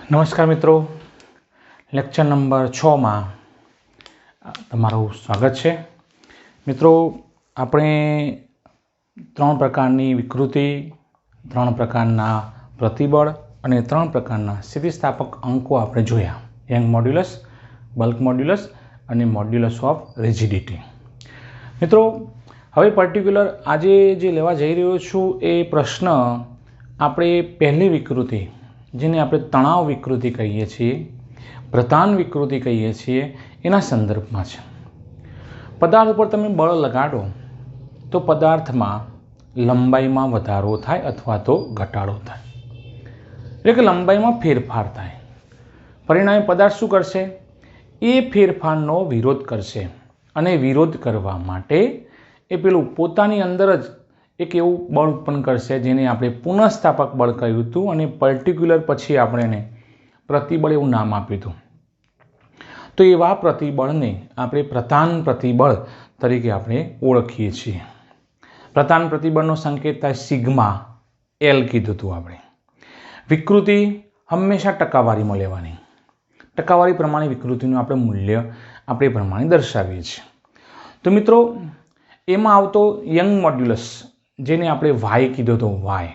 નમસ્કાર મિત્રો, lecture number 6 માં તમારું સ્વાગત છે. મિત્રો, આપણે 3 પ્રકારની વિકૃતિ, 3 પ્રકારના પ્રતિબળ અને 3 પ્રકારના સ્થિતિસ્થાપક અંકો આપણે જોયા. યંગ મોડ્યુલસ, બલ્ક મોડ્યુલસ અને મોડ્યુલસ ઓફ રિજિડિટી. મિત્રો, હવે પર્ટિક્યુલર આજે જે લેવા જઈ રહ્યો છું એ પ્રશ્ન આપણે પહેલી વિકૃતિ, જેને આપણે તણાવ વિકૃતિ કહીએ છીએ, પ્રધાન વિકૃતિ કહીએ છીએ, એના સંદર્ભમાં છે. પદાર્થ ઉપર તમે બળ લગાડો તો પદાર્થમાં લંબાઈમાં વધારો થાય અથવા તો ઘટાડો થાય, એટલે કે લંબાઈમાં ફેરફાર થાય. પરિણામે પદાર્થ શું કરશે? એ ફેરફારનો વિરોધ કરશે અને વિરોધ કરવા માટે એ પેલું પોતાની અંદર જ એક એવું બળ ઉત્પન્ન કરશે જેને આપણે પુનઃસ્થાપક બળ કહ્યું હતું, અને પર્ટિક્યુલર પછી આપણે એને પ્રતિબળ એવું નામ આપ્યું હતું. તો એવા પ્રતિબળને આપણે પ્રધાન પ્રતિબળ તરીકે આપણે ઓળખીએ છીએ. પ્રધાન પ્રતિબળનો સંકેત થાય સિગ્મા એલ કીધું હતું આપણે. વિકૃતિ હંમેશા ટકાવારીમાં લેવાની. ટકાવારી પ્રમાણે વિકૃતિનું આપણે મૂલ્ય આપણે પ્રમાણે દર્શાવીએ છીએ. તો મિત્રો, એમાં આવતો યંગ મોડ્યુલસ, જેને આપણે વાય કીધો હતો, વાય,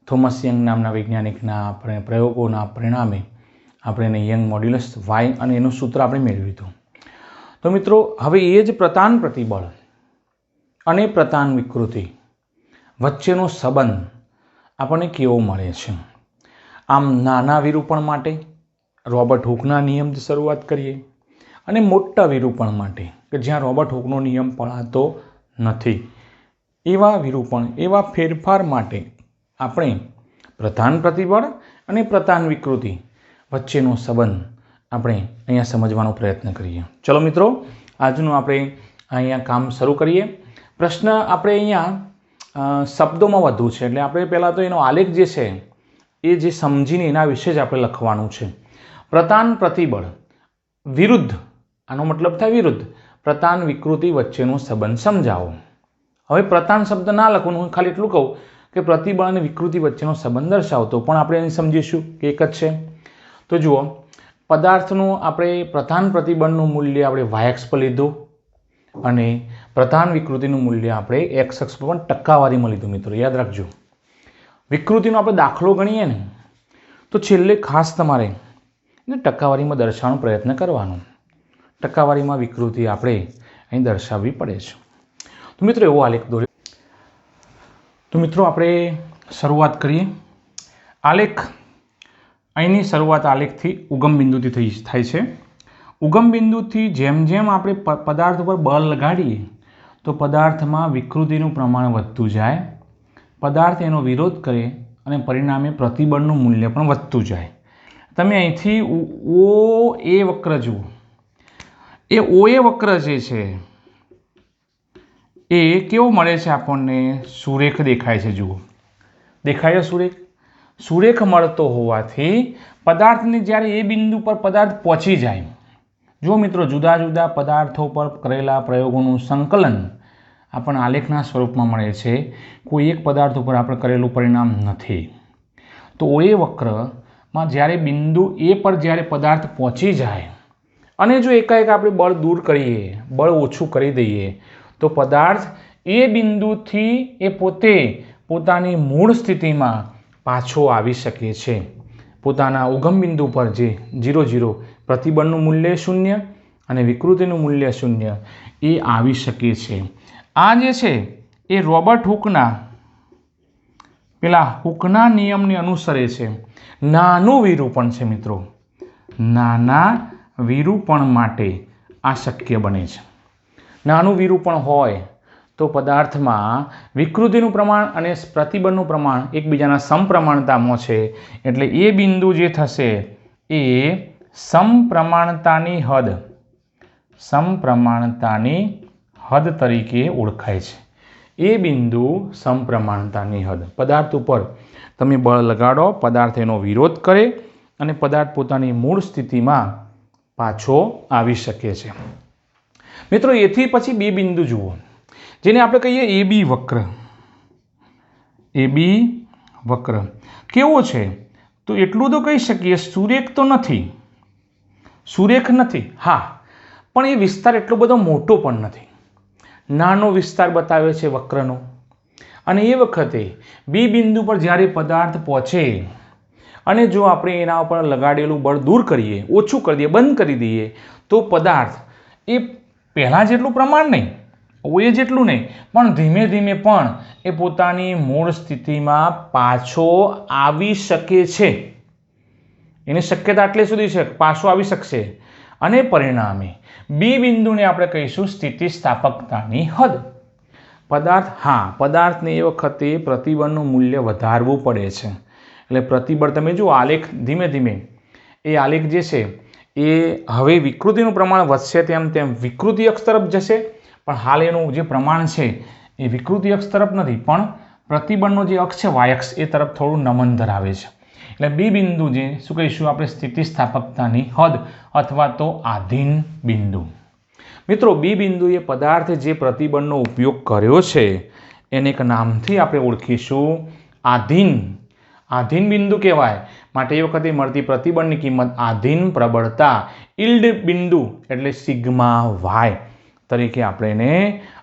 થોમસ યંગ નામના વૈજ્ઞાનિકના પ્રયોગોના પરિણામે આપણે એને યંગ મોડ્યુલસ વાય અને એનું સૂત્ર આપણે મેળવ્યું હતું. તો મિત્રો, હવે એ જ પ્રધાન પ્રતિબળ અને પ્રધાન વિકૃતિ વચ્ચેનો સંબંધ આપણને કેવો મળે છે? આમ નાના વિરૂપણ માટે રોબર્ટ હુકના નિયમથી શરૂઆત કરીએ, અને મોટા વિરૂપણ માટે કે જ્યાં રોબર્ટ હુકનો નિયમ પડાતો નથી, એવા વિરૂપણ, એવા ફેરફાર માટે આપણે પ્રધાન પ્રતિબળ અને પ્રધાન વિકૃતિ વચ્ચેનો સંબંધ આપણે અહીંયા સમજવાનો પ્રયત્ન કરીએ. ચલો મિત્રો, આજનું આપણે અહીંયા કામ શરૂ કરીએ. પ્રશ્ન આપણે અહીંયા શબ્દોમાં વધુ છે, એટલે આપણે પહેલાં તો એનો આલેખ જે છે એ જે સમજીને એના વિશે જ આપણે લખવાનું છે. પ્રધાન પ્રતિબળ વિરુદ્ધ, આનો મતલબ થાય વિરુદ્ધ, પ્રધાન વિકૃતિ વચ્ચેનો સંબંધ સમજાવો. હવે પ્રધાન શબ્દ ના લખવાનું, હું ખાલી એટલું કહું કે પ્રતિબળ અને વિકૃતિ વચ્ચેનો સંબંધ દર્શાવતો, પણ આપણે એને સમજીશું કે એક જ છે. તો જુઓ, પદાર્થનું આપણે પ્રધાન પ્રતિબળનું મૂલ્ય આપણે વાયએક્સ પર લીધું અને પ્રધાન વિકૃતિનું મૂલ્ય આપણે એક્સ અક્ષ પર પણ ટકાવારીમાં લીધું. મિત્રો યાદ રાખજો, વિકૃતિનો આપણે દાખલો ગણીએ ને તો છેલ્લે ખાસ તમારે ટકાવારીમાં દર્શાવવાનો પ્રયત્ન કરવાનો. ટકાવારીમાં વિકૃતિ આપણે અહીં દર્શાવવી પડે છે. તો મિત્રો, એવો આલેખ દોર્યો. તો મિત્રો, આપણે શરૂઆત કરીએ. આલેખ, અહીંની શરૂઆત આલેખથી ઉગમ બિંદુથી થાય છે. ઉગમ બિંદુથી જેમ જેમ આપણે પદાર્થ ઉપર બળ લગાડીએ તો પદાર્થમાં વિકૃતિનું પ્રમાણ વધતું જાય, પદાર્થ એનો વિરોધ કરે અને પરિણામે પ્રતિબળનું મૂલ્ય પણ વધતું જાય. તમે અહીંથી ઓ એ વક્ર જુઓ. એ ઓ એ વક્ર જે છે એ કેવો મળે છે આપણને? સુરેખ દેખાય છે. જુઓ, દેખાય છે સુરેખ? સુરેખ મળતો હોવાથી પદાર્થને જ્યારે એ બિંદુ પર પદાર્થ પહોંચી જાય, જો મિત્રો, જુદા જુદા પદાર્થો પર કરેલા પ્રયોગોનું સંકલન આપણને આલેખના સ્વરૂપમાં મળે છે. કોઈ એક પદાર્થ ઉપર આપણે કરેલું પરિણામ નથી. તો ઓ એ વક્રમાં જ્યારે બિંદુ એ પર જ્યારે પદાર્થ પહોંચી જાય અને જો એકાએક આપણે બળ દૂર કરીએ, બળ ઓછું કરી દઈએ, તો પદાર્થ એ બિંદુથી એ પોતે પોતાની મૂળ સ્થિતિમાં પાછો આવી શકે છે. પોતાના ઉગમ બિંદુ પર જે 0,0 પ્રતિબળનું મૂલ્ય 0 અને વિકૃતિનું મૂલ્ય 0 એ આવી શકે છે. આ જે છે એ રોબર્ટ હુકના નિયમને અનુસરે છે. નાનું વિરૂપણ છે મિત્રો, નાના વિરૂપણ માટે આ શક્ય બને છે. નાનું વિરૂપણ હોય તો પદાર્થમાં વિકૃતિનું પ્રમાણ અને પ્રતિબળનું પ્રમાણ એકબીજાના સમપ્રમાણતામાં છે, એટલે એ બિંદુ જે થશે એ સમપ્રમાણતાની હદ તરીકે ઓળખાય છે. એ બિંદુ સમપ્રમાણતાની હદ. પદાર્થ ઉપર તમે બળ લગાડો, પદાર્થ એનો વિરોધ કરે અને પદાર્થ પોતાની મૂળ સ્થિતિમાં પાછો આવી શકે છે. મિત્રો, એથી પછી બે બિંદુ જુઓ, જેને આપણે કહીએ એ બી વક્ર. એ બી વક્ર કેવો છે? તો એટલું તો કહી શકીએ સુરેખ તો નથી, સુરેખ નથી, હા, પણ એ વિસ્તાર એટલો બધો મોટો પણ નથી, નાનો વિસ્તાર બતાવે છે વક્રનો. અને એ વખતે બી બિંદુ પર જ્યારે પદાર્થ પહોંચે અને જો આપણે એના ઉપર લગાડેલું બળ દૂર કરીએ, ઓછું કરી દઈએ, બંધ કરી દઈએ, તો પદાર્થ એ પહેલાં જેટલું પ્રમાણ નહીં, એ જેટલું નહીં, પણ ધીમે ધીમે પણ એ પોતાની મૂળ સ્થિતિમાં પાછો આવી શકે છે. એની શક્યતા આટલી સુધી છે, પાછો આવી શકશે. અને પરિણામે બી બિંદુને આપણે કહીશું સ્થિતિસ્થાપકતાની હદ. પદાર્થ, હા, પદાર્થને એ વખતે પ્રતિબળનું મૂલ્ય વધારવું પડે છે. એટલે પ્રતિબળ તમે જુઓ આલેખ ધીમે ધીમે એ આલેખ જે છે એ હવે વિકૃતિનું પ્રમાણ વધશે તેમ તેમ વિકૃતિ અક્ષ તરફ જશે, પણ હાલ એનું જે પ્રમાણ છે એ વિકૃતિ અક્ષ તરફ નથી, પણ પ્રતિબળનો જે અક્ષ છે વાયક્ષ એ તરફ થોડું નમન ધરાવે છે. એટલે બી બિંદુ જે શું કહીશું આપણે સ્થિતિસ્થાપકતાની હદ અથવા તો આધીન બિંદુ. મિત્રો, બી બિંદુએ પદાર્થે જે પ્રતિબળનો ઉપયોગ કર્યો છે એને એક નામથી આપણે ઓળખીશું આધીન. આધીન બિંદુ કહેવાય. માટે એ વખતે મળતી પ્રતિબળની કિંમત આધીન પ્રબળતા યીલ્ડ બિંદુ એટલે સિગ્મા વાય તરીકે આપણે એને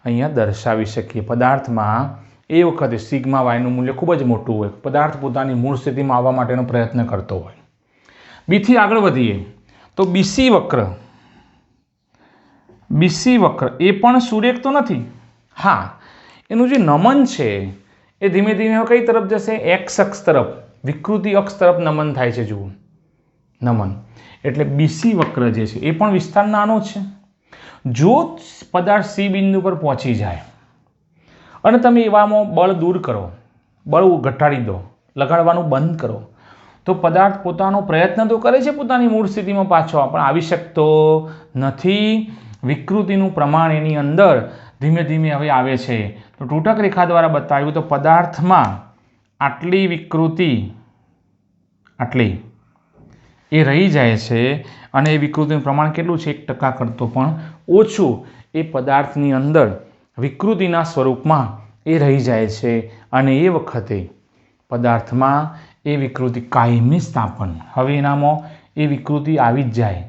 અહીંયા દર્શાવી શકીએ. પદાર્થમાં એ વખતે સિગ્મા વાયનું મૂલ્ય ખૂબ જ મોટું હોય, પદાર્થ પોતાની મૂળ સ્થિતિમાં આવવા માટેનો પ્રયત્ન કરતો હોય. બીથી આગળ વધીએ તો બીસી વક્ર. બીસી વક્ર એ પણ સુરેખ તો નથી, હા, એનું જે નમન છે એ ધીમે ધીમે કઈ તરફ જશે? એક્સ અક્ષ તરફ, વિકૃતિ અક્ષ તરફ નમન થાય છે. જુઓ, નમન એટલે બીસી વક્ર જે છે એ પણ વિસ્તાર નાનો છે. જો પદાર્થ સી બિંદુ પર પહોંચી જાય અને તમે એવામાં બળ દૂર કરો, બળ ઘટાડી દો, લગાડવાનું બંધ કરો, તો પદાર્થ પોતાનો પ્રયત્ન તો કરે છે પોતાની મૂળ સ્થિતિમાં પાછો, પણ આવી શકતો નથી. વિકૃતિનું પ્રમાણ એની અંદર ધીમે ધીમે હવે આવે છે. તો તૂટક રેખા દ્વારા બતાવ્યું તો પદાર્થમાં આટલી વિકૃતિ, આટલી એ રહી જાય છે અને એ વિકૃતિનું પ્રમાણ કેટલું છે? 1% કરતાં પણ ઓછું એ પદાર્થની અંદર વિકૃતિના સ્વરૂપમાં એ રહી જાય છે. અને એ વખતે પદાર્થમાં એ વિકૃતિ કાયમી સ્થાપન, હવે એનામાં એ વિકૃતિ આવી જ જાય,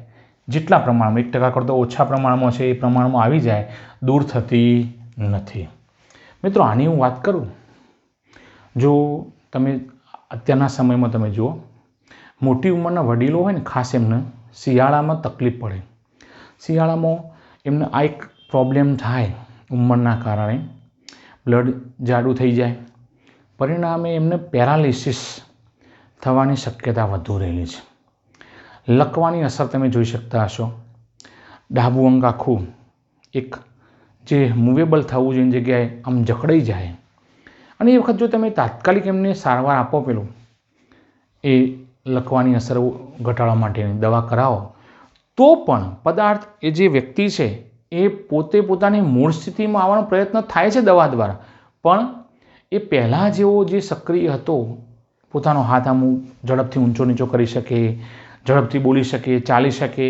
જેટલા પ્રમાણમાં 1% કરતાં ઓછા પ્રમાણમાં છે એ પ્રમાણમાં આવી જાય, દૂર થતી નથી. મિત્રો, આની હું વાત કરું, જો તમે અત્યારના સમયમાં તમે જુઓ મોટી ઉંમરના વડીલો હોય ને, ખાસ એમને શિયાળામાં તકલીફ પડે. શિયાળામાં એમને આ એક પ્રોબ્લેમ થાય ઉંમરના કારણે, બ્લડ જાડું થઈ જાય, પરિણામે એમને પેરાલિસિસ થવાની શક્યતા વધુ રહેલી છે. લકવાની અસર તમે જોઈ શકતા હશો. ડાબું અંગ આખું એક જે મૂવેબલ થવું જોઈએ જગ્યાએ આમ જકડાઈ જાય. અને એ વખત જો તમે તાત્કાલિક એમને સારવાર આપો, પેલું એ લકવાની અસર ઘટાડવા માટેની દવા કરાવો, તો પણ પદાર્થ એ જે વ્યક્તિ છે એ પોતે પોતાની મૂળ સ્થિતિમાં આવવાનો પ્રયત્ન થાય છે દવા દ્વારા, પણ એ પહેલાં જેવો જે સક્રિય હતો, પોતાનો હાથ આમ ઝડપથી ઊંચો નીચો કરી શકે, ઝડપથી બોલી શકે, ચાલી શકે,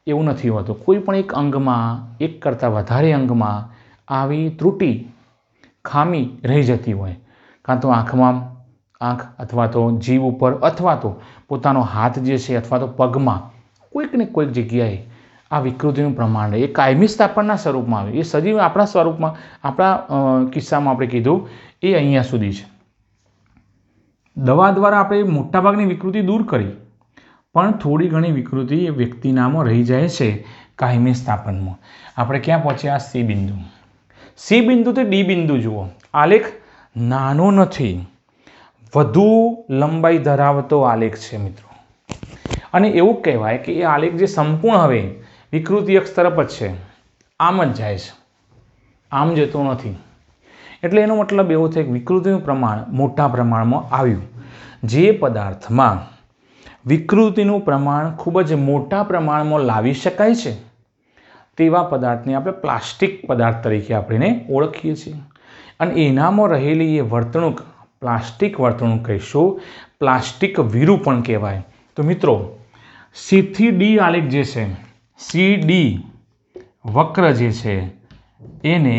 એવું નથી હોતું. કોઈ પણ એક અંગમાં, એક કરતાં વધારે અંગમાં આવી ત્રુટિ, ખામી રહી જતી હોય, કાં તો આંખમાં, આંખ અથવા તો જીભ ઉપર, અથવા તો પોતાનો હાથ જે છે અથવા તો પગમાં કોઈક ને કોઈક જગ્યાએ આ વિકૃતિનું પ્રમાણ એ કાયમી સ્થાપનના સ્વરૂપમાં આવે. એ સજીવ આપણા સ્વરૂપમાં, આપણા કિસ્સામાં આપણે કીધું એ અહીંયા સુધી છે. દવા દ્વારા આપણે મોટાભાગની વિકૃતિ દૂર કરી, પણ થોડી ઘણી વિકૃતિ એ વ્યક્તિનામાં રહી જાય છે કાયમી સ્થાપનમાં. આપણે ક્યાં પહોંચ્યા? સી બિંદુ. સી બિંદુથી ડી બિંદુ જુઓ, આલેખ નાનો નથી, વધુ લંબાઈ ધરાવતો આલેખ છે મિત્રો. અને એવું કહેવાય કે એ આલેખ જે સંપૂર્ણ હવે વિકૃતિ અક્ષ તરફ જ છે, આમ જ જાય છે, આમ જતો નથી. એટલે એનો મતલબ એવો થાય કે વિકૃતિનું પ્રમાણ મોટા પ્રમાણમાં આવ્યું. જે પદાર્થમાં વિકૃતિનું પ્રમાણ ખૂબ જ મોટા પ્રમાણમાં લાવી શકાય છે તેવા પદાર્થને આપણે પ્લાસ્ટિક પદાર્થ તરીકે આપણે ઓળખીએ છીએ. અને એનામાં રહેલી એ વર્તણૂક પ્લાસ્ટિક વર્તણૂક કહીશું, પ્લાસ્ટિક વિરૂપણ કહેવાય. તો મિત્રો, સી થી ડી આલેખ જે છે, સી ડી વક્ર જે છે એને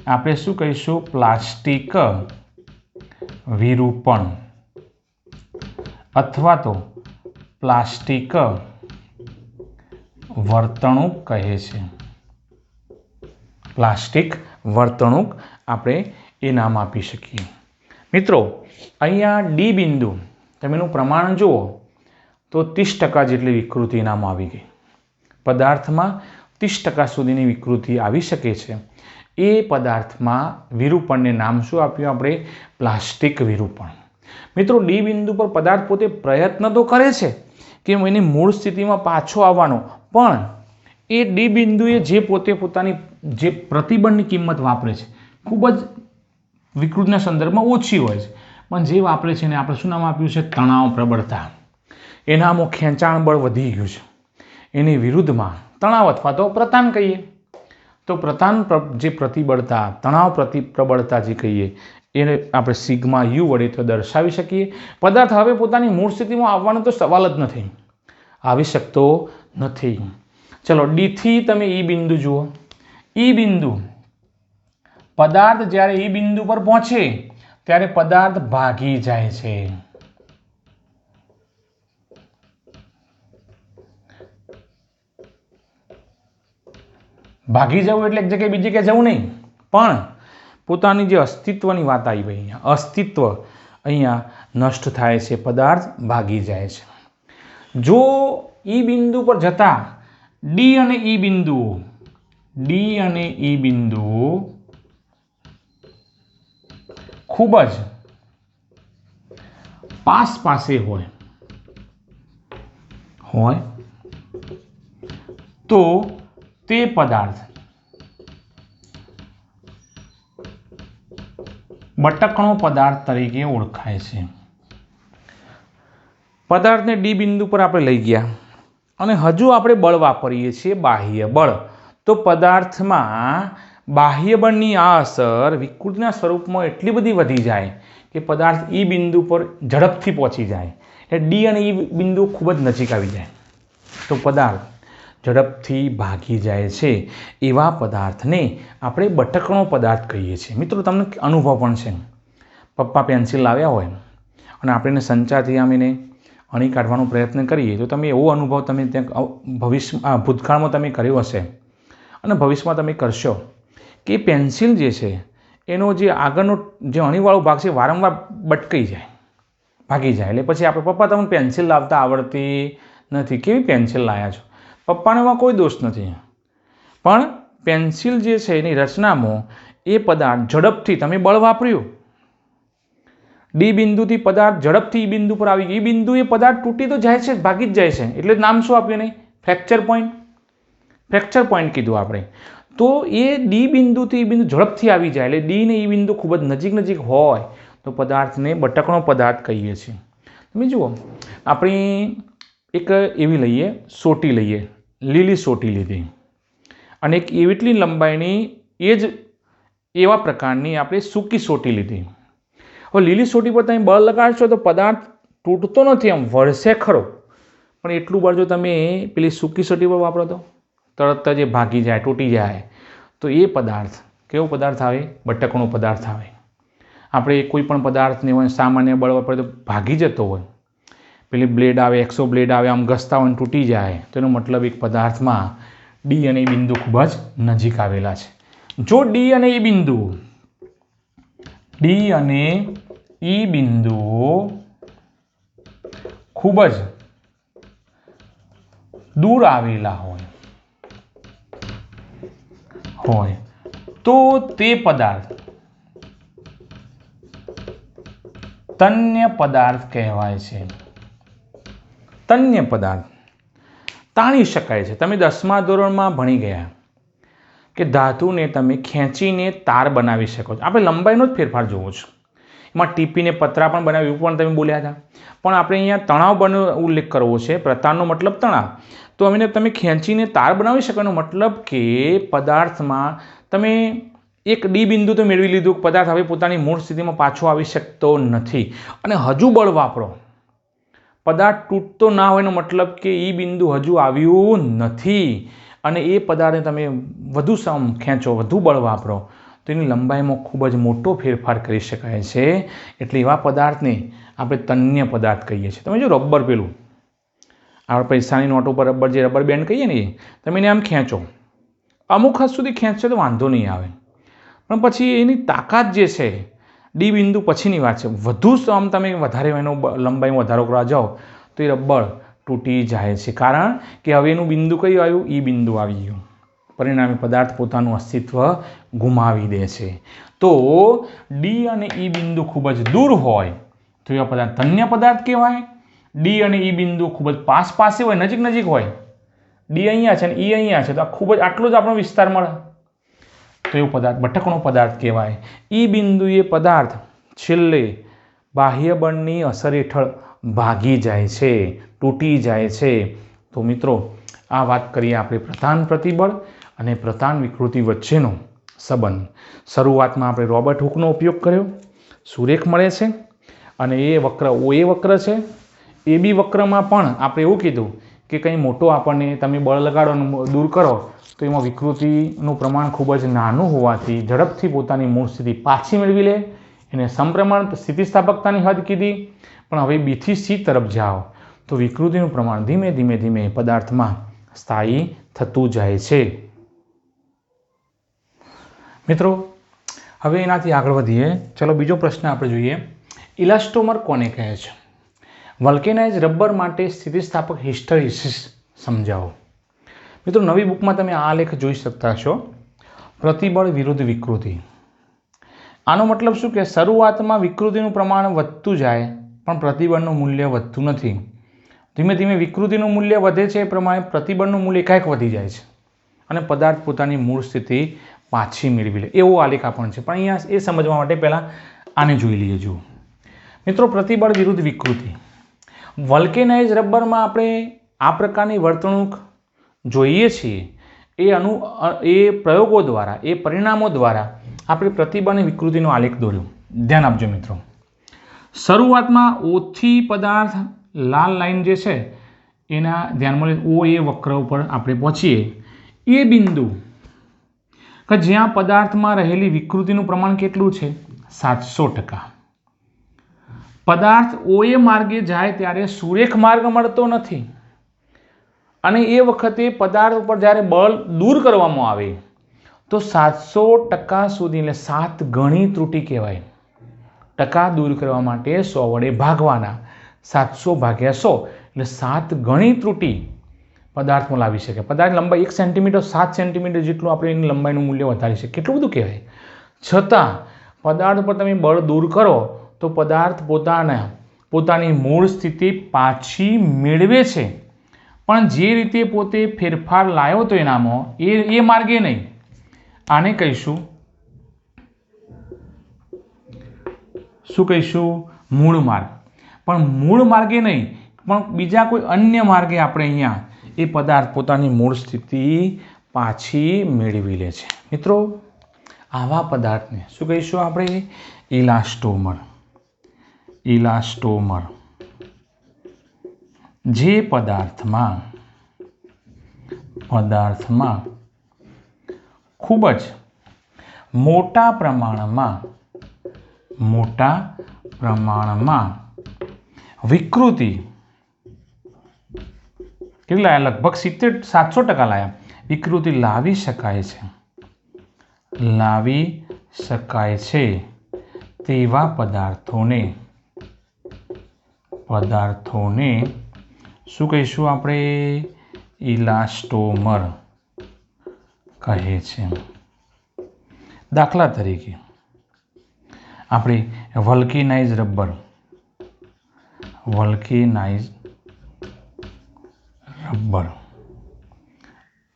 આપણે શું કહીશું? પ્લાસ્ટિક વિરૂપણ. અથવા તો પ્લાસ્ટિક વર્તણૂક કહે છે. પ્લાસ્ટિક વર્તણૂક આપણે એ નામ આપી શકીએ. મિત્રો અહીંયા ડી બિંદુ તમે એનું પ્રમાણ જુઓ તો 30% જેટલી વિકૃતિ નામ આવી ગઈ. પદાર્થમાં 30% સુધીની વિકૃતિ આવી શકે છે. એ પદાર્થમાં વિરૂપણને નામ શું આપ્યું આપણે? પ્લાસ્ટિક વિરૂપણ. મિત્રો ડી બિંદુ પર પદાર્થ પોતે પ્રયત્ન તો કરે છે કે એની મૂળ સ્થિતિમાં પાછો આવવાનો, પણ એ ડી બિંદુએ જે પોતે પોતાની જે પ્રતિબળની કિંમત વાપરે છે ખૂબ જ વિકૃતિના સંદર્ભમાં ઓછી હોય છે, પણ જે વાપરે છે એને આપણે શું નામ આપ્યું છે? તણાવ પ્રબળતા. એનામાં ખેંચાણ બળ વધી ગયું છે, એની વિરુદ્ધમાં તણાવ અથવા તો પ્રતાન કહીએ. તો પ્રતાન જે પ્રતિબળતા, તણાવ પ્રબળતા જે કહીએ એને આપણે સિગ્મા યુ વડે તો દર્શાવી શકીએ. પદાર્થ હવે પોતાની મૂળ સ્થિતિમાં આવવાનો તો સવાલ જ નથી, આવી શકતો નથી. ચલો ડીથી તમે ઈ બિંદુ જુઓ. ઈ બિંદુ, પદાર્થ જ્યારે ઈ બિંદુ પર પહોંચે ત્યારે પદાર્થ ભાગી જાય છે. ભાગી જવું એટલે એક જગ્યાએ બીજી જગ્યાએ જવું નહીં, પણ પોતાની જે અસ્તિત્વની વાત આવી ભાઈ, અહીંયા અસ્તિત્વ અહીંયા નષ્ટ થાય છે, પદાર્થ ભાગી જાય છે. જો ઈ બિંદુ પર જતા ડી અને ઈ બિંદુ ખૂબ જ પાસે હોય તો તે પદાર્થ બટકણો પદાર્થ તરીકે ઓળખાય છે. પદાર્થને ડી બિંદુ પર આપણે લઈ ગયા અને હજુ આપણે બળ વાપરીએ છીએ, બાહ્ય બળ. તો પદાર્થમાં બાહ્ય બળની આ અસર વિકૃતિના સ્વરૂપમાં એટલી બધી વધી જાય કે પદાર્થ ઈ બિંદુ પર ઝડપથી પહોંચી જાય, એટલે ડી અને ઈ બિંદુ ખૂબ જ નજીક આવી જાય તો પદાર્થ ઝડપથી ભાગી જાય છે. એવા પદાર્થને આપણે બટકણો પદાર્થ કહીએ છીએ. મિત્રો તમને અનુભવ પણ છે, પપ્પા પેન્સિલ લાવ્યા હોય અને આપણે એને સંચારથી આમ એને અણી કાઢવાનો પ્રયત્ન કરીએ તો તમે એવો અનુભવ તમે ત્યાં ભૂતકાળમાં તમે કર્યો હશે અને ભવિષ્યમાં તમે કરશો કે પેન્સિલ જે છે એનો જે આગળનો જે અણીવાળો ભાગ છે વારંવાર બટકાઈ જાય, ભાગી જાય. એટલે પછી આપણે પપ્પા તમને પેન્સિલ લાવતા આવડતી નથી, કેવી પેન્સિલ લાવ્યા છો? પપ્પાને એમાં કોઈ દોષ નથી, પણ પેન્સિલ જે છે એની રચનામાં એ પદાર્થ ઝડપથી તમે બળ વાપર્યું, ડી બિંદુથી પદાર્થ ઝડપથી ઈ બિંદુ પર આવી ગઈ. ઈ બિંદુ એ પદાર્થ તૂટી તો જાય છે, ભાગી જ જાય છે, એટલે નામ શું આપ્યું નહીં? Fracture point. ફ્રેક્ચર પોઈન્ટ કીધું આપણે. તો એ ડી બિંદુથી ઈ બિંદુ ઝડપથી આવી જાય, એટલે ડી ને ઈ બિંદુ ખૂબ જ નજીક હોય તો પદાર્થને બટકણો પદાર્થ કહીએ છીએ. તમે જુઓ, આપણી એક એવી લઈએ, સોટી લઈએ, લીલી સોટી લીધી અને એક એવી લંબાઈની એ જ એવા પ્રકારની આપણે સૂકી સોટી લીધી. હવે લીલી સોટી પર તમે બળ લગાડશો તો પદાર્થ તૂટતો નથી, આમ વળશે ખરો, પણ એટલું બળ જો તમે પેલી સૂકી સોટી પર વાપરો તો તરત જ એ ભાગી જાય, તૂટી જાય. તો એ પદાર્થ કેવો પદાર્થ આવે? બટકણો પદાર્થ આવે. આપણે કોઈ પણ પદાર્થને હોય સામાન્ય બળ વાપરે તો ભાગી જતો હોય, પેલી બ્લેડ આવે, એક્સો બ્લેડ આવે, આમ ઘસતા હોય તૂટી જાય, તો એનો મતલબ એક પદાર્થમાં ડી અને ઈ બિંદુ ખૂબ જ નજીક આવેલા છે. જો ડી અને ઈ બિંદુ ખૂબ જ દૂર આવેલા હોય તો તે પદાર્થ તન્ય પદાર્થ કહેવાય છે. તન્ય પદાર્થ તાણી શકાય છે. તમે 10મા ધોરણમાં ભણી ગયા કે ધાતુને તમે ખેંચીને તાર બનાવી શકો છો. આપણે લંબાઈનો જ ફેરફાર જોવો છો, એમાં ટીપીને પતરા પણ બનાવ્યું પણ તમે બોલ્યા હતા, પણ આપણે અહીંયા તણાવ બનો ઉલ્લેખ કરવો છે. પ્રતારનો મતલબ તણાવ, તો અમે તમે ખેંચીને તાર બનાવી શકો એનો મતલબ કે પદાર્થમાં તમે એક ડી બિંદુ તો મેળવી લીધું, પદાર્થ હવે પોતાની મૂળ સ્થિતિમાં પાછો આવી શકતો નથી અને હજુ બળ વાપરો, પદાર્થ તૂટતો ના હોય એનો મતલબ કે ઈ બિંદુ હજુ આવ્યું નથી અને એ પદાર્થને તમે વધુ ખેંચો, વધુ બળ વાપરો તો એની લંબાઈમાં ખૂબ જ મોટો ફેરફાર કરી શકાય છે. એટલે એવા પદાર્થને આપણે તન્ય પદાર્થ કહીએ છીએ. તમે જો રબર, પેલું આપણે પૈસાની નોટો પર રબર, જે રબર બેન્ડ કહીએ ને, એ તમે એને આમ ખેંચો, અમુક હદ સુધી ખેંચશો તો વાંધો નહીં આવે, પણ પછી એની તાકાત જે છે, ડી બિંદુ પછીની વાત છે, વધુ આમ તમે વધારે એનો લંબાઈમાં વધારો કરવા જાઓ તો એ રબર તૂટી જાય છે. કારણ કે હવે એનું બિંદુ કયું આવ્યું? ઈ બિંદુ આવી ગયું. પરિણામે પદાર્થ પોતાનું અસ્તિત્વ ગુમાવી દે છે. તો ડી અને ઈ બિંદુ ખૂબ જ દૂર હોય તો એવા પદાર્થ તન્ય પદાર્થ કહેવાય. ડી અને ઈ બિંદુ ખૂબ જ પાસે હોય, નજીક હોય, ડી અહીંયા છે અને ઈ અહીંયા છે, તો આ ખૂબ જ આટલો જ આપણો વિસ્તાર મળે, તો એવો પદાર્થ બટકણો પદાર્થ કહેવાય. ઈ બિંદુ એ પદાર્થ છેલ્લે બાહ્ય બળની અસર હેઠળ ભાગી જાય છે, તૂટી જાય છે. તો મિત્રો, આ વાત કરીએ આપણે પ્રધાન પ્રતિબળ અને પ્રધાન વિકૃતિ વચ્ચેનો સંબંધ. શરૂઆતમાં આપણે રોબર્ટ હુકનો ઉપયોગ કર્યો, સુરેખ મળે છે. અને એ વક્ર OA વક્ર છે. AB વક્રમાં પણ આપણે એવું કીધું કે કંઈ મોટો આપણને તમે બળ લગાડો અને દૂર કરો તો એમાં વિકૃતિનું પ્રમાણ ખૂબ જ નાનું હોવાથી ઝડપથી પોતાની મૂળ સ્થિતિ પાછી મેળવી લે. એને સમપ્રમાણ સ્થિતિસ્થાપકતાની હદ કીધી. પણ હવે B થી C તરફ જાઓ તો વિકૃતિનું પ્રમાણ ધીમે ધીમે પદાર્થમાં સ્થાયી થતું જાય છે. મિત્રો, હવે એનાથી આગળ વધીએ. ચલો બીજો પ્રશ્ન આપણે જોઈએ. ઇલાસ્ટોમર કોને કહે છે? વલ્કેનાઇઝ રબર માટે સ્થિતિસ્થાપક હિસ્ટેરિસિસ સમજાવો. મિત્રો, નવી બુકમાં તમે આ લેખ જોઈ શકતા છો, પ્રતિબળ વિરુદ્ધ વિકૃતિ. આનો મતલબ શું કે શરૂઆતમાં વિકૃતિનું પ્રમાણ વધતું જાય પણ પ્રતિબળનું મૂલ્ય વધતું નથી. ધીમે ધીમે વિકૃતિનું મૂલ્ય વધે છે, એ પ્રમાણે પ્રતિબળનું મૂલ્ય એકાએક વધી જાય છે અને પદાર્થ પોતાની મૂળ સ્થિતિ પાછી મેળવી લે. એવો આલેખ પણ છે. પણ અહીંયા એ સમજવા માટે પહેલાં આને જોઈ લઈએ. જુઓ મિત્રો, પ્રતિબળ વિરુદ્ધ વિકૃતિ. વલ્કેનાઇઝ રબરમાં આપણે આ પ્રકારની વર્તણૂક જોઈએ છીએ. એ પ્રયોગો દ્વારા, એ પરિણામો દ્વારા આપણે પ્રતિબળ અને વિકૃતિનો આલેખ દોર્યો. ધ્યાન આપજો મિત્રો. શરૂઆતમાં ઓથી પદાર્થ લાલ લાઈન જે છે એના ધ્યાનમાં લઈ OA વક્ર ઉપર આપણે પહોંચીએ. એ બિંદુ કે જ્યાં પદાર્થમાં રહેલી વિકૃતિનું પ્રમાણ કેટલું છે? 700%. પદાર્થ OA માર્ગે જાય ત્યારે સુરેખ માર્ગ મળતો નથી અને એ વખતે પદાર્થ ઉપર જ્યારે બળ દૂર કરવામાં આવે તો 700% સુધી, એટલે 7 ગણી ત્રુટિ કહેવાય. ટકા દૂર કરવા માટે 100 વડે ભાગવાના. 700 ભાગ્યા 100 એટલે 7 ગણી ત્રુટિ પદાર્થમાં લાવી શકે. પદાર્થ લંબાઈ 1 સેન્ટીમીટર 7 સેન્ટીમીટર જેટલું આપણે એની લંબાઈનું મૂલ્ય વધારી શકીએ. કેટલું બધું કહેવાય. છતાં પદાર્થ પર તમે બળ દૂર કરો તો પદાર્થ પોતાની મૂળ સ્થિતિ પાછી મેળવે છે. પણ જે રીતે પોતે ફેરફાર લાવ્યો હતો એનામાં એ માર્ગે નહીં. આને કહીશું, શું કહીશું? મૂળ માર્ગ. પણ મૂળ માર્ગે નહીં, પણ બીજા કોઈ અન્ય માર્ગે આપણે અહીંયા એ પદાર્થ પોતાની મૂળ સ્થિતિ પાછી મેળવી લે છે. મિત્રો, આવા પદાર્થને શું કહીશું આપણે? ઇલાસ્ટોમર. ઇલાસ્ટોમર જે પદાર્થમાં ખૂબ જ મોટા પ્રમાણમાં વિકૃતિ કેટલી લાયા? લગભગ 700% લાયા. વિકૃતિ લાવી શકાય છે તેવા પદાર્થોને શું કહીશું આપણે? ઇલાસ્ટોમર કહે છે. દાખલા તરીકે આપણે વલ્કેનાઇઝ રબર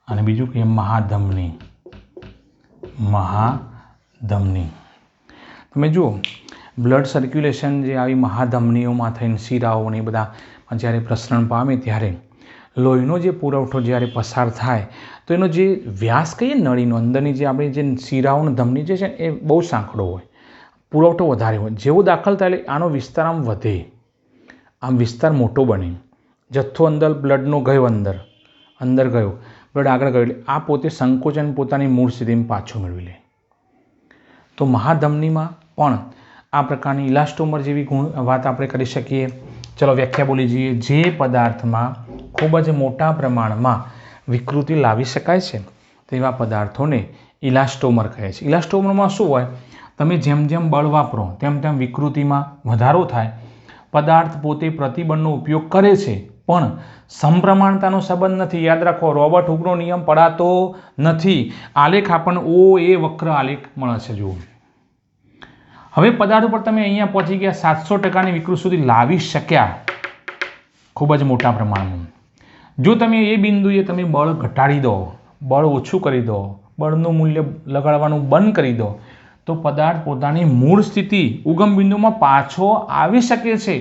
અને બીજું કે મહાધમની. તમે જુઓ, બ્લડ સર્ક્યુલેશન જે આવી મહાધમનીઓમાં થઈને શિરાઓ ને બધા જ્યારે પ્રસરણ પામે ત્યારે લોહીનો જે પુરવઠો જ્યારે પસાર થાય તો એનો જે વ્યાસ કહીએ નળીનો, અંદરની જે આપણી જે શિરાઓનો ધમની જે છે એ બહુ સાંકડો હોય, પુરવઠો વધારે હોય. જેવો દાખલ થાય એટલે આનો વિસ્તાર આમ વધે, આમ વિસ્તાર મોટો બને. જથ્થો અંદર બ્લડનો ગયો, અંદર ગયો, બ્લડ આગળ ગયો એટલે આ પોતે સંકોચન પોતાની મૂળ સ્થિતિમાં પાછું મેળવી લે. તો મહાધમનીમાં પણ आ प्रकारनी इलास्टोमर जेवी बात आपणे करी शकीए। चलो व्याख्या बोली जोईए। जे पदार्थमां खूब ज मोटा प्रमाणमां विकृति लावी शकाय छे तेवा पदार्थोने इलास्टोमर कहे छे। इलास्टोमरमां शुं होय, तमे जेम जेम बळ वापरो तेम तेम विकृतिमां वधारो थाय। पदार्थ पोते प्रतिबळनो उपयोग करे छे पण समप्रमाणतानो संबंध नथी। याद राखो, रॉबर्ट हुकनो नियम पड़ातो नथी। आलेख आपणने ओ ए वक्र आलेख मळे छे। जुओ, हवे पदार्थ पर तमे अहींया पहोंची गया 700% विकृति सुधी लावी शक्या खूब ज मोटा प्रमाणमां। जो तमे ए बिंदुए तमे बळ घटाडी दो, बळ ओछुं करी दो, बळनुं मूल्य लगाडवानुं बंध करी दो तो पदार्थ पोतानी मूळ स्थिति उगम बिंदुमां पाछो आवी शके छे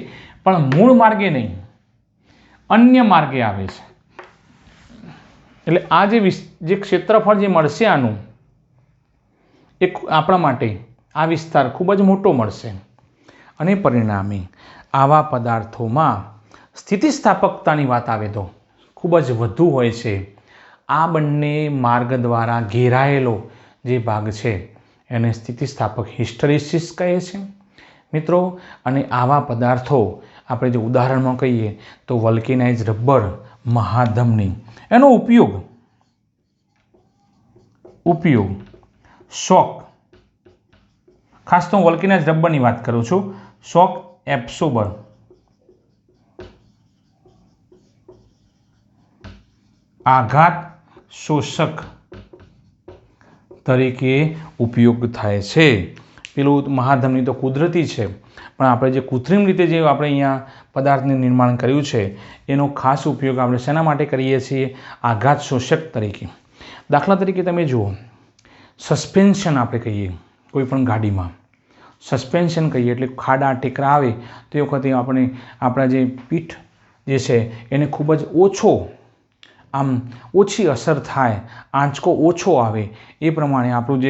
पण मूळ मार्गे नहीं, अन्य मार्गे आवे छे। एटले आ जे क्षेत्रफळ जे मळशे आनुं एक आपणा माटे आ विस्तार खूब ज मोटो मळशे अने परिणामे आवा पदार्थोमां स्थितिस्थापकतानी वात आवे तो खूब ज वधु होय छे। आ बंने मार्ग द्वारा घेरायेलो जे भाग छे एने स्थितिस्थापक हिस्टेरिसिस कहे छे मित्रों। अने आवा पदार्थो आपणे जो उदाहरणमां कहीए तो वल्केनाइज रबर, महाधमनी, एनो उपयोग शॉक, खास तो वल्केनाइज रबरनी वात करूं छुं, शॉक एब्सोर्बर, आघात शोषक तरीके उपयोग थाय छे। पेलुं महाधमनी तो कुदरती छे पण आपणे जे कृत्रिम रीते जे आपणे अहींया पदार्थનું निर्माण कर्युं छे एनो खास उपयोग આપણે શેના માટે કરીએ છીએ? આઘાત શોષક તરીકે। દાખલા તરીકે તમે જુઓ, સસ્પેન્શન આપણે કહીએ કોઈપણ ગાડીમાં, સસ્પેન્શન કહીએ એટલે ખાડા ટેકરા આવે તે વખતે આપણે આપણા જે પીઠ જે છે એને ખૂબ જ આમ ઓછી અસર થાય, આંચકો ઓછો આવે એ પ્રમાણે આપણું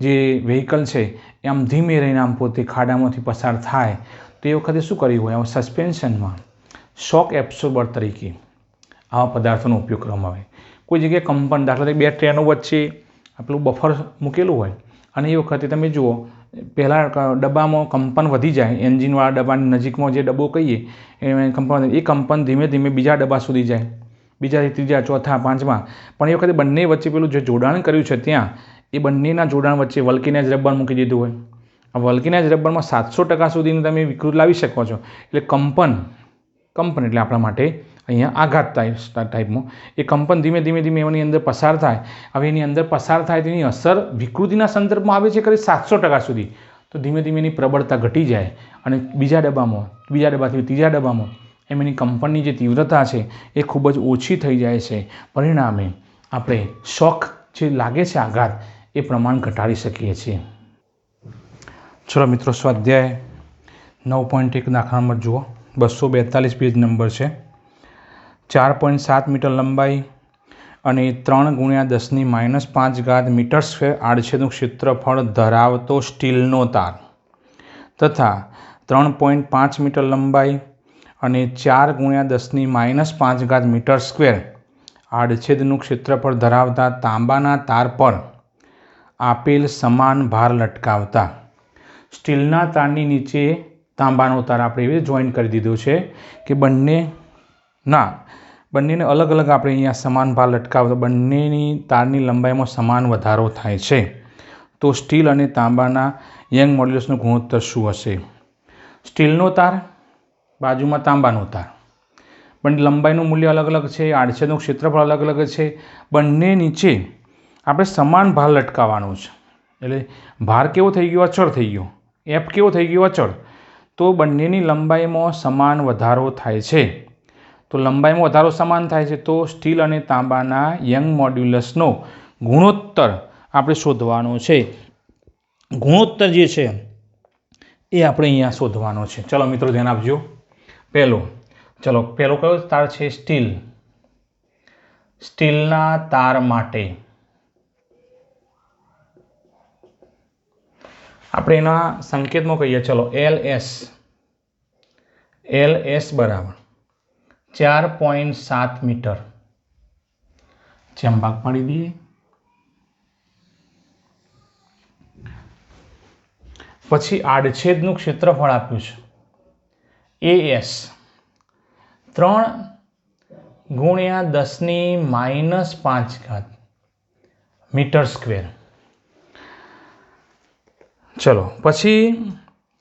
જે વ્હીકલ છે એ આમ ધીમે રહીને આમ પોતે ખાડામાંથી પસાર થાય તો એ વખતે શું કર્યું હોય? સસ્પેન્શનમાં શોક એબ્સોર્બર તરીકે આવા પદાર્થોનો ઉપયોગ કરવામાં આવે। કોઈ જગ્યાએ કંપન, દાખલા તરીકે બે ટ્રેનો વચ્ચે પેલું બફર મૂકેલું હોય અને એ વખતે તમે જુઓ પહેલાં ડબ્બામાં કંપન વધી જાય, એન્જિનવાળા ડબ્બાની નજીકમાં જે ડબ્બો કહીએ એ કંપન ધીમે ધીમે બીજા ડબ્બા સુધી જાય, બીજાથી ત્રીજા, ચોથા, પાંચમા, પણ એ વખતે બંને વચ્ચે પેલું જે જોડાણ કર્યું છે ત્યાં એ બંનેના જોડાણ વચ્ચે વલ્કેનાઇઝ રબર મૂકી દીધું હોય। આ વલ્કેનાઇઝ રબરમાં 700% સુધીની તમે વિકૃતિ લાવી શકો છો। એટલે કંપન એટલે આપણા માટે અહીંયા આઘાત ટાઈપમાં એ કંપન ધીમે ધીમે એની અંદર પસાર થાય। હવે એની અંદર પસાર થાય તેની અસર વિકૃતિના સંદર્ભમાં આવે છે ખરી 700% સુધી, તો ધીમે ધીમે એની પ્રબળતા ઘટી જાય અને બીજા ડબ્બાથી ત્રીજા ડબ્બામાં એમ એની કંપનની જે તીવ્રતા છે એ ખૂબ જ ઓછી થઈ જાય છે। પરિણામે આપણે શોક જે લાગે છે આઘાત એ પ્રમાણ ઘટાડી શકીએ છીએ। ચલો મિત્રો, સ્વાધ્યાય 9.1 દાખલા નંબર જુઓ, 242 પેજ નંબર છે। 4.7 મીટર લંબાઈ અને 3 × 10⁻5 મીટર સ્ક્વેર આડછેદનું ક્ષેત્રફળ ધરાવતો સ્ટીલનો તાર તથા 3.5 મીટર લંબાઈ અને 4 × 10⁻5 મીટર સ્ક્વેર આડછેદનું ક્ષેત્રફળ ધરાવતા તાંબાના તાર પર આપેલ સમાન ભાર લટકાવતા સ્ટીલના તારની નીચે તાંબાનો તાર આપણે એવી જોઈન્ટ કરી દીધો છે કે બંનેને અલગ અલગ આપણે અહીંયા સમાન ભાર લટકાવતા બંનેની તારની લંબાઈમાં સમાન વધારો થાય છે તો સ્ટીલ અને તાંબાના યંગ મોડ્યુલસનો ગુણોત્તર શું હશે? સ્ટીલનો તાર બાજુમાં તાંબાનો તાર, બંને લંબાઈનું મૂલ્ય અલગ અલગ છે, આડછેદનું ક્ષેત્રફળ અલગ અલગ છે, બંને નીચે આપણે સમાન ભાર લટકાવવાનો છે। એટલે ભાર કેવો થઈ ગયો? અચળ થઈ ગયો। એફ કેવો થઈ ગયો? અચળ। તો બંનેની લંબાઈમાં સમાન વધારો થાય છે। તો લંબાઈમાં વધારો સમાન થાય છે તો સ્ટીલ અને તાંબાના યંગ મોડ્યુલસનો ગુણોત્તર આપણે શોધવાનો છે। ગુણોત્તર જે છે એ આપણે અહીંયા શોધવાનો છે। ચલો મિત્રો ધ્યાન આપજો। પહેલો કયો તાર છે? સ્ટીલના તાર માટે આપણે એના સંકેતમાં કહીએ, ચલો LS બરાબર 4.7 મીટર, જેમ ભાગ પાડી દઈએ। પછી આડછેદનું ક્ષેત્રફળ આપ્યું છે AS 3 ગુણ્યા 10⁻⁵ મીટર સ્ક્વેર. ચલો પછી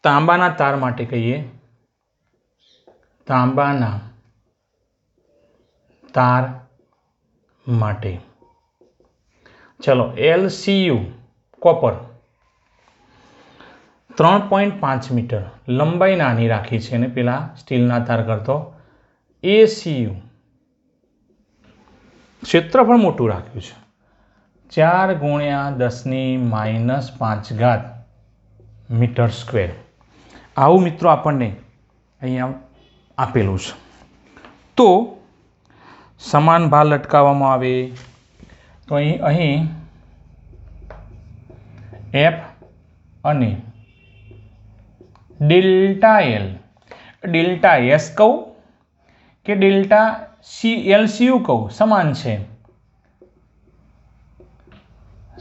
તાંબાના તાર માટે કહીએ. તાંબાના તાર માટે ચલો LCU કોપર 3.5 મીટર, લંબાઈ નાની રાખી છે અને પેલા સ્ટીલના તાર કરતો. ACU ક્ષેત્રફળ મોટું રાખ્યું છે 4 ગુણ્યા 10⁻⁵ મીટર સ્ક્વેર. આવું મિત્રો આપણને અહીંયા આપેલું છે. તો સમાન ભાર લટકાવવામાં આવે તો અહીં F અને ડેલ્ટા L, ડેલ્ટા S કહું કે ડેલ્ટા LCU કહું, સમાન છે.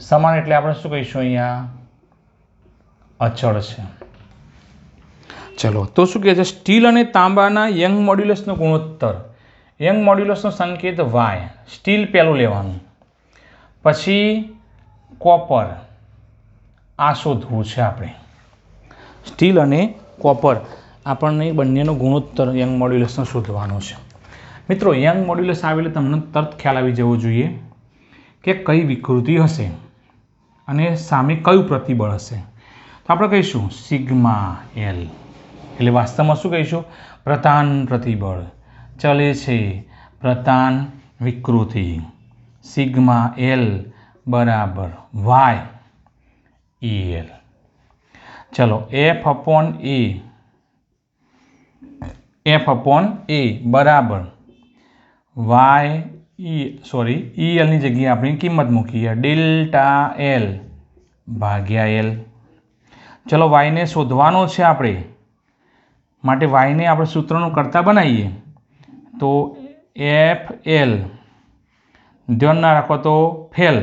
સમાન એટલે આપણે શું કહીશું અહીંયા અચળ છે. ચલો તો શું કહે છે સ્ટીલ અને તાંબાના યંગ મોડ્યુલસનો ગુણોત્તર. યંગ મોડ્યુલસનો સંકેત Y, સ્ટીલ પહેલું લેવાનું, પછી કોપર આ શોધવું છે આપણે. સ્ટીલ અને કોપર આપણને બંનેનો ગુણોત્તર યંગ મોડ્યુલસનો શોધવાનો છે. મિત્રો યંગ મોડ્યુલસ આવે એટલે તમને તરત ખ્યાલ આવી જવો જોઈએ કે કઈ વિકૃતિ હશે અને સામે કયું પ્રતિબળ હશે. તો આપણે કહીશું સિગ્મા L, એટલે વાસ્તવમાં શું કહીશું પ્રધાન પ્રતિબળ ચલે છે પ્રધાન વિકૃતિ. સિગ્મા L બરાબર YEL. ચલો F અપોન A બરાબર EL ની જગ્યાએ આપણે કિંમત મૂકીએ ડેલ્ટા L ભાગ્યા L. ચલો y ને શોધવાનો છે આપણે, માટે y ને આપણે સૂત્રનું કરતા બનાવીએ તો FL, ધ્યાન ના રાખો તો ફેલ,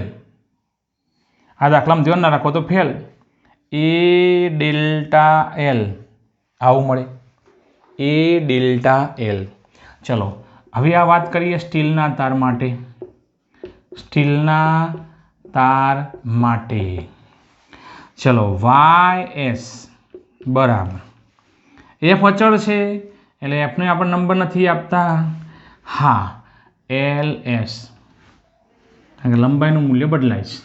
આ દાખલામાં ધ્યાન ના રાખો તો ફેલ, A ડેલ્ટા L આવું મળે A ડેલ્ટા L. ચલો હવે આ વાત કરીએ સ્ટીલના તાર માટે. સ્ટીલના તાર માટે ચલો YS બરાબર F અચળ છે એટલે Fને આપણે નંબર નથી આપતા. હા LS કારણ કે લંબાઈનું મૂલ્ય બદલાય છે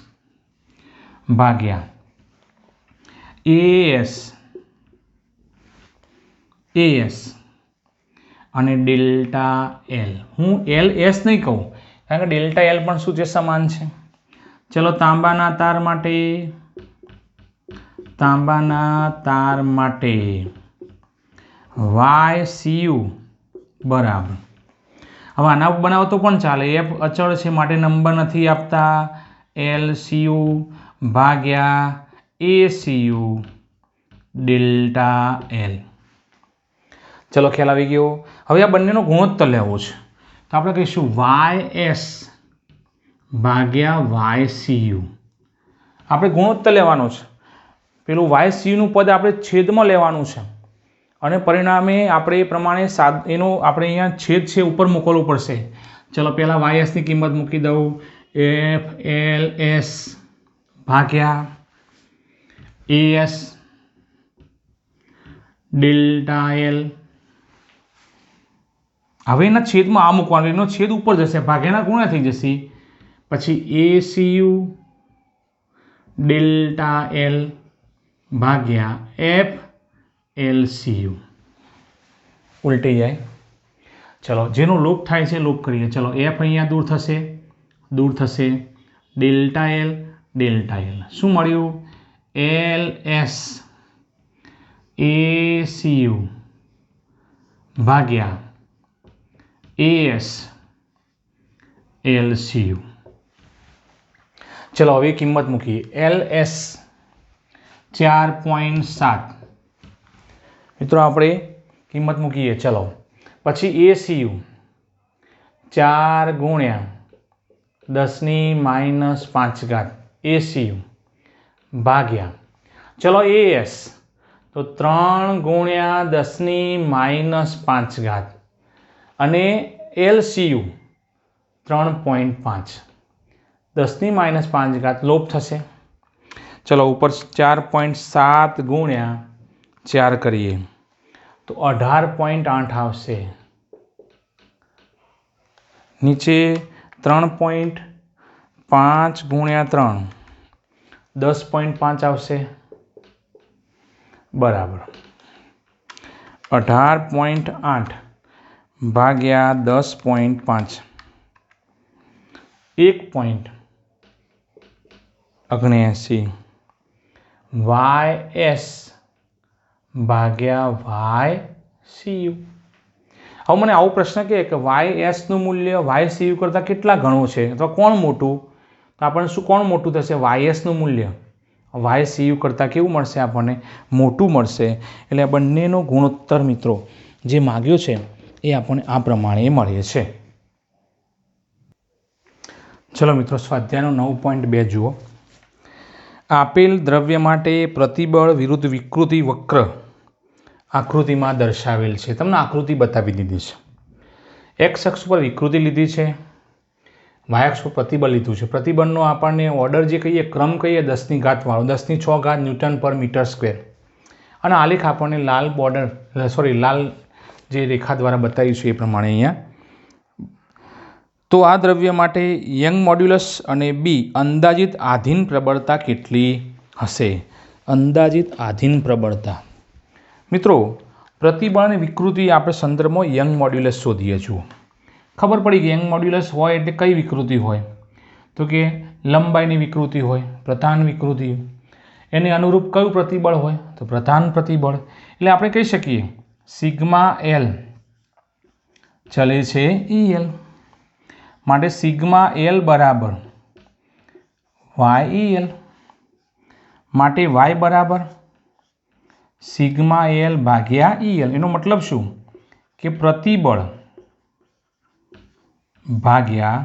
ભાગ્યા AS અને ડેલ્ટા L. હું LS નહીં કહું કારણ કે ડેલ્ટા L પણ શું છે સમાન છે. ચલો તાંબાના તાર માટે YCU બરાબર, હવે આના બનાવો તો પણ ચાલે. F અચળ છે માટે નંબર નથી આપતા. LCU ભાગ્યા ACU ડેલ્ટા L. ચલો ખ્યાલ આવી ગયો. હવે આ બંનેનો ગુણોત્તર લેવો છે તો આપણે કહીશું YS ભાગ્યા YCU. આપણે ગુણોત્તર લેવાનો છે. પેલું YCU નું પદ આપણે છેદમાં લેવાનું છે અને પરિણામે આપણે એ પ્રમાણે એનો આપણે અહીંયા છેદ છે ઉપર મોકલવું પડશે. ચલો પહેલાં YS ની કિંમત મૂકી દઉં FLS ભાગ્યા AS ડેલ્ટા L. હવે એના છેદમાં આ મૂકવાનું, એનો છેદ ઉપર જશે, ભાગ્યાના ગુણ્યા થઈ જશે. પછી ACU ડેલ્ટા L ભાગ્યા FLCU ઉલટી જાય. ચલો જેનો લોપ થાય છે લોપ કરીએ. ચલો F અહીંયા દૂર થશે ડેલ્ટા L ડેલ્ટા L. શું મળ્યું LS ACU ભાગ્યા AS LCU. ચલો હવે કિંમત મૂકીએ. LS 4.7 મિત્રો આપણે કિંમત મૂકીએ. ચલો પછી ACU 4 ગુણ્યા 10⁻⁵ ACU ભાગ્યા ચલો AS तो 3 ગુણ્યા 10⁻⁵ અને LCU 3.5 10⁻⁵ લોપ થશે। चलो ऊपर 4.7 ગુણ્યા 4 કરીએ तो 18.8 આવશે। नीचे 3.5 ગુણ્યા 3 10.5 આવશે बराबर 18.8 ભાગ્યા 10.5 1.79 YS ભાગ્યા YCU। હવે મને આવો પ્રશ્ન કહે કે YSનું મૂલ્ય YCU કરતાં કેટલા ગણું છે અથવા કોણ મોટું, તો આપણને શું કોણ મોટું થશે? YSનું મૂલ્ય YCU કરતાં કેવું મળશે? આપણને મોટું મળશે। એટલે આ બંનેનો ગુણોત્તર મિત્રો જે માગ્યો છે એ આપણને આ પ્રમાણે મળે છે। ચલો મિત્રો સ્વાધ્યાયનો 9.2 જુઓ। આપેલ દ્રવ્ય માટે પ્રતિબળ વિરુદ્ધ વિકૃતિ વક્ર આકૃતિમાં દર્શાવેલ છે। તમને આકૃતિ બતાવી દીધી છે। એક્સ અક્ષ પર વિકૃતિ લીધી છે, વાય અક્ષ પર પ્રતિબળ લીધું છે। પ્રતિબળનો આપણને ઓર્ડર જે કહીએ, ક્રમ કહીએ 10 ઘાત વાળો, 10⁶ ન્યૂટન પર મીટર સ્ક્વેર। અને આલેખ આપણને લાલ બોર્ડર લાલ જે રેખા દ્વારા બતાવ્યું છે એ પ્રમાણે અહીંયા। તો આ દ્રવ્ય માટે યંગ મોડ્યુલસ અને બી અંદાજિત આધીન પ્રબળતા કેટલી હશે? અંદાજિત આધીન પ્રબળતા મિત્રો પ્રતિબળ અને વિકૃતિ આપણે સંદર્ભમાં યંગ મોડ્યુલસ શોધીએ। જુઓ ખબર પડી કે યંગ મોડ્યુલસ હોય એટલે કઈ વિકૃતિ હોય? તો કે લંબાઈની વિકૃતિ હોય, પ્રધાન વિકૃતિ। એને અનુરૂપ કયું પ્રતિબળ હોય? તો પ્રધાન પ્રતિબળ। એટલે આપણે કહી શકીએ સિગ્મા એલ ચલે છે EL માટે સિગ્મા એલ બરાબર YEL માટે y બરાબર સિગ્મા એલ ભાગ્યા EL। એનો મતલબ શું કે પ્રતિબળ ભાગ્યા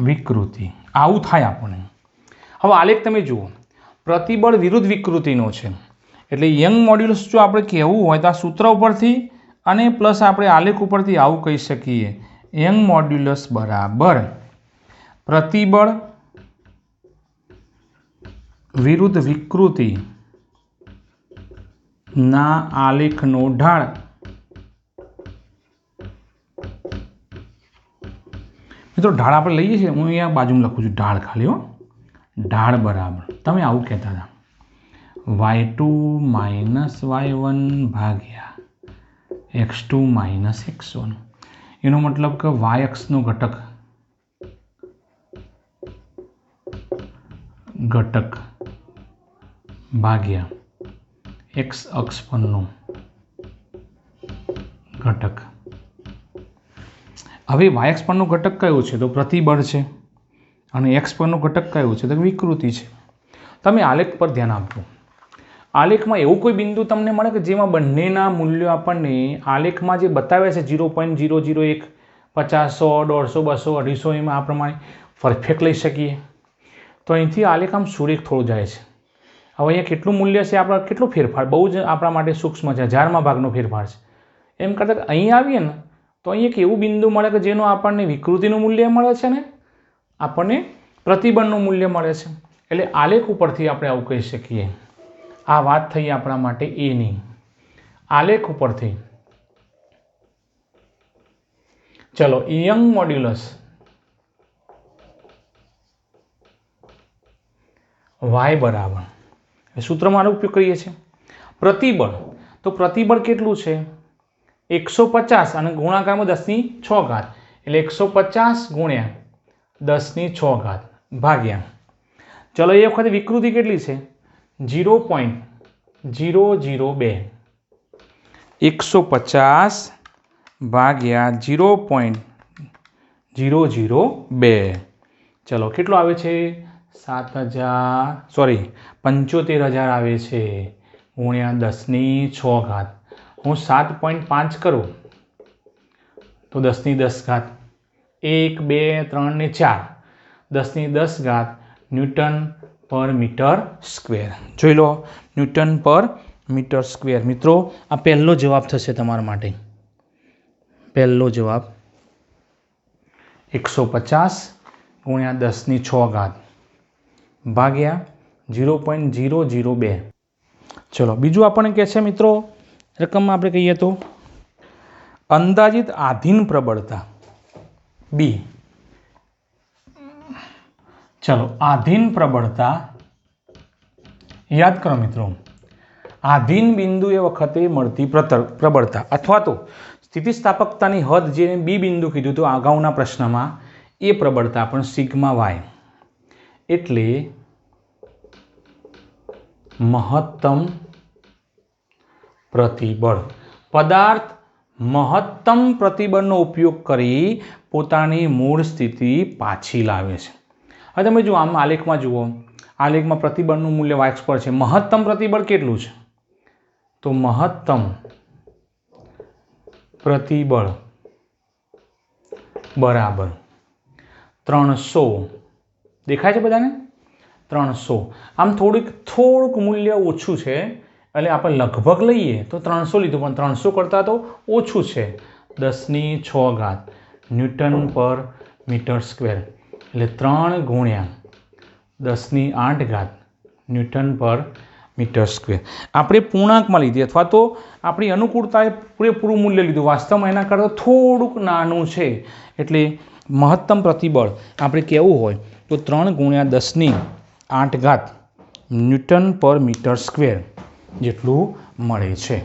વિકૃતિ આવું થાય આપણને। હવે આલેખ તમે જુઓ, પ્રતિબળ વિરુદ્ધ વિકૃતિનો છે એટલે યંગ મોડ્યુલસ જો આપણે કહેવું હોય તો આ સૂત્ર ઉપરથી અને પ્લસ આપણે આલેખ ઉપરથી આવું કહી શકીએ યંગ મોડ્યુલસ બરાબર પ્રતિબળ વિરુદ્ધ વિકૃતિ ના આલેખનો ઢાળ મિત્રો ઢાળ આપણે લઈએ છીએ, હું અહીંયા બાજુમાં લખું છું ઢાળ ખાલી ઢાળ બરાબર તમે આવું કહેતા હતા y2 - y1 ભાગ્યા x2 - x1। એનો મતલબ કે y અક્ષનો ઘટક ભાગ્યા x અક્ષ પરનો ઘટક। હવે y અક્ષ પરનો ઘટક કયો છે? તો પ્રતિબળ છે અને x પરનો ઘટક કયો છે? તો વિકૃતિ છે। તમે આલેખ પર ધ્યાન આપો। આલેખમાં એવું કોઈ બિંદુ તમને મળે કે જેમાં બંનેના મૂલ્યો આપણને આલેખમાં જે બતાવ્યા છે 0.001 50 100 150 200 250 એમાં આ પ્રમાણે પરફેક્ટ લઈ શકીએ। તો અહીંથી આલેખ આમ સુરેખ થોડું જાય છે। હવે અહીંયા કેટલું મૂલ્ય છે આપણા, કેટલો ફેરફાર, બહુ જ આપણા માટે સૂક્ષ્મ છે, 1000માં ભાગનો ફેરફાર છે। એમ કરતાં અહીં આવીએ ને તો અહીં એક એવું બિંદુ મળે કે જેનું આપણને વિકૃતિનું મૂલ્ય મળે છે ને આપણને પ્રતિબળનું મૂલ્ય મળે છે। એટલે આલેખ ઉપરથી આપણે આવું કહી શકીએ। આ વાત થઈ આપણા માટે એની આલેખ ઉપરથી। ચલો યંગ મોડ્યુલસ y બરાબર સૂત્રમાં આનો ઉપયોગ કરીએ છીએ। પ્રતિબળ તો પ્રતિબળ કેટલું છે? 150 અને ગુણાકારમાં 10⁶ એટલે 150 ગુણ્યા 10⁶ ભાગ્યા ચલો એ વખતે વિકૃતિ કેટલી છે? 0.002 150 ભાગ્યા 0.002 ચલો કેટલો આવે છે? 7,000 આવે છે ગુણ્યા 10⁶ હું 7.5 કરું તો 10⁻10 1 2 3 ને 4 10⁻10 ન્યૂટન પર મીટર સ્ક્વેર. જોઈ લો, ન્યૂટન પર મીટર સ્ક્વેર. મિત્રો આ પહેલો જવાબ થશે તમારા માટે. પહેલો જવાબ 150 ગુણ્યા 10⁶ ભાગ્યા 0.002. ચલો, બીજું આપણને કહે છે મિત્રો, રકમમાં આપણે કહીએ તો અંદાજિત આધીન પ્રબળતા બી. ચલો, આધીન પ્રબળતા યાદ કરો મિત્રો. આધીન બિંદુ એ વખતે મળતી પ્રબળતા અથવા તો સ્થિતિસ્થાપકતાની હદ, જેને બી બિંદુ કીધું હતું અગાઉના પ્રશ્નમાં, એ પ્રબળતા પણ સિગ્મા વાય એટલે મહત્તમ પ્રતિબળ. પદાર્થ મહત્તમ પ્રતિબળનો ઉપયોગ કરી પોતાની મૂળ સ્થિતિ પાછી લાવે છે. હવે તમે જુઓ, આમ આલેખમાં જુઓ, આલેખમાં પ્રતિબળનું મૂલ્ય વાય પર છે. મહત્તમ પ્રતિબળ કેટલું છે? તો મહત્તમ પ્રતિબળ બરાબર 300. દેખાય છે બધાને? 300. આમ થોડુંક મૂલ્ય ઓછું છે, એટલે આપણે લગભગ લઈએ તો 300 લીધું, પણ 300 કરતાં તો ઓછું છે. 10⁶ ન્યૂટન પર મીટર સ્ક્વેર એટલે 3 ગુણ્યા 10⁸ ન્યૂટન પર મીટર સ્ક્વેર. આપણે પૂર્ણાંકમાં લીધી અથવા તો આપણી અનુકૂળતાએ પૂરેપૂરું મૂલ્ય લીધું. વાસ્તવમાં એના કરતાં થોડુંક નાનું છે. એટલે મહત્તમ પ્રતિબળ આપણે કહેવું હોય તો 3 ગુણ્યા 10⁸ ન્યૂટન પર મીટર સ્ક્વેર જેટલું મળે છે.